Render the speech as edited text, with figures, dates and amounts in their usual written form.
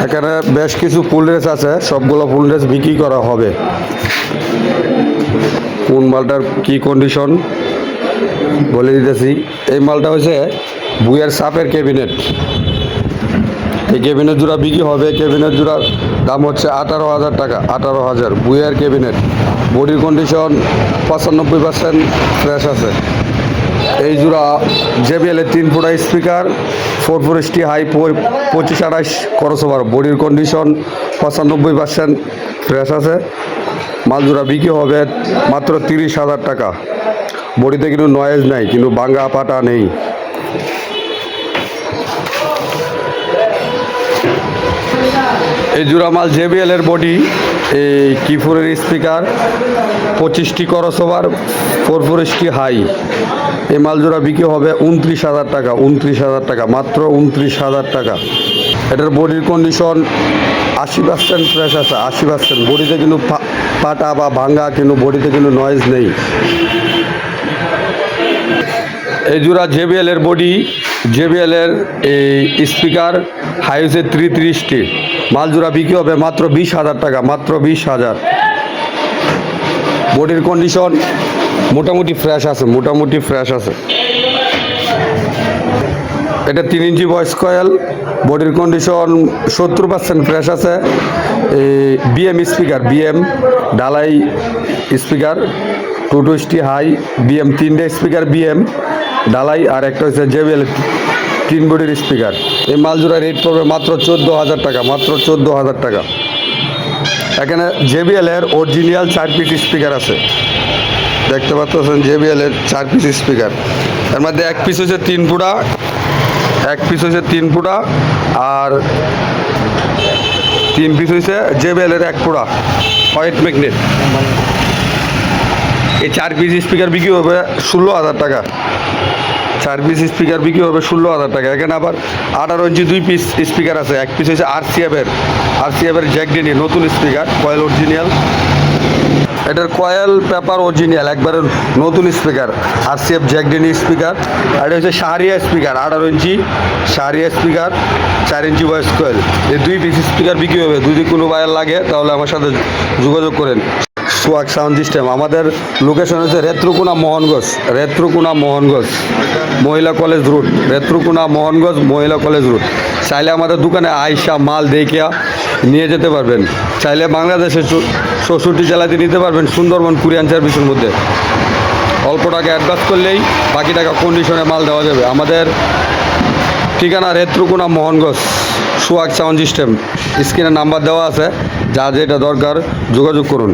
এখানে বেশ কিছু ফুল ড্রেস আছে, সবগুলো ফুল ড্রেস বিক্রি করা হবে। কোন মালটার কি কন্ডিশন বলে দিতেছি। এই মালটা হচ্ছে বুয়ের সাপের ক্যাবিনেট। এই ক্যাবিনেট জোড়া বিক্রি হবে। ক্যাবিনেট জোড়ার দাম হচ্ছে 18,000 টাকা। 18,000 বুয়ের ক্যাবিনেট। বডির কন্ডিশন 95% ফ্রেশ আছে। এই জোড়া JBL এর 3 ফুটা স্পিকার, 4 ST হাই, 25-28 ক্রসওভার। বডির কন্ডিশন 95% ফ্রেশ আছে। মাল জোড়া বিক্রি হবে মাত্র 30,000 টাকা। বডিতে কিন্তু নয়েজ নাই, কিন্তু ভাঙ্গা পাটা নেই। এই জোড়া মাল JBL এর বডি, এই কিফোরের স্পিকার, 25টি ক্রসওভার, 4 ST হাই। এই মাল জোড়া বিক্রি হবে 29,000 টাকা। 29,000 টাকা, মাত্র 29,000 টাকা। এটার বডির কন্ডিশন 80% ফ্রেশ আছে। 80%। বডিতে কিন্তু পাটা বা ভাঙ্গা, কিন্তু বডিতে কিন্তু নয়েজ নেই। এই জোড়া JBL এর বডি, JBL এর এই স্পিকার, হাইসে 33টি। মাল জোড়া বিক্রি হবে মাত্র 20,000 টাকা। মাত্র 20,000। বডির কন্ডিশন মোটামুটি ফ্রেশ আছে। মোটামুটি ফ্রেশ আছে। এটা 3 ইঞ্চি ভয়েস কয়েল। বডির কন্ডিশন 70% ফ্রেশ আছে। BM স্পিকার, BM ডালাই স্পিকার, 2 ST হাই, BM 3টে স্পিকার, BM ডালাই, আর একটা হচ্ছে JBL 3 বডির স্পিকার। এই মাল জোড়া রেট পড়বে মাত্র 14,000 টাকা। মাত্র 14,000 টাকা। এখানে JBL এর অরিজিনাল 4 পিস স্পিকার আছে। দেখতে পাচ্ছেন JBL এর 4 পিস স্পিকার। এর মধ্যে এক পিস হচ্ছে 3 ফুটা, এক পিস হচ্ছে 3 ফুটা, আর 3 পিস হচ্ছে JBL এর 1 ফুটা হোয়াইট ম্যাগনেট। এই 4 পিস স্পিকার বিক্রি হবে 16,000 টাকা। 4 পিস স্পিকার বিক্রি হবে 16,000 টাকা। এখানে আবার 18 ইঞ্চি 2 পিস স্পিকার আছে। এক পিস হচ্ছে RCF এর জ্যাক ডেনি নতুন স্পিকার, কয়েল অরিজিনাল। এটার কয়েল পেপার অরিজিনাল, একবারে নতুন speaker, RCF Jack Denny speaker. আর এটা হচ্ছে শাহরিয়া স্পিকার, 18 ইঞ্চি শাহরিয়া স্পিকার, 4 ইঞ্চি ভয়েস কয়েল। এই 2 পিস স্পিকার বিক্রি হবে। যদি কোনো বায়ার লাগে তাহলে আমার সাথে যোগাযোগ করেন। Swag Sound system. আমাদের লোকেশন হচ্ছে রেত্রকোনা মোহনগঞ্জ। রেত্রকোনা মোহনগঞ্জ মহিলা কলেজ রুট। রেত্রকোনা মোহনগঞ্জ মহিলা কলেজ রুট। চাইলে আমাদের দোকানে আইসা মাল দেখিয়া নিয়ে যেতে পারবেন। চাইলে বাংলাদেশের 64 জেলাতে নিতে পারবেন, সুন্দরবন কুরিয়ান সার্ভিসের মধ্যে। অল্প টাকা অ্যাডভান্স করলেই বাকি টাকা কন্ডিশনে মাল দেওয়া যাবে। আমাদের ঠিকানা Netrokona Mohanganj. Swag Sound System. স্ক্রিনে নাম্বার দেওয়া আছে, যা যেটা দরকার যোগাযোগ করুন।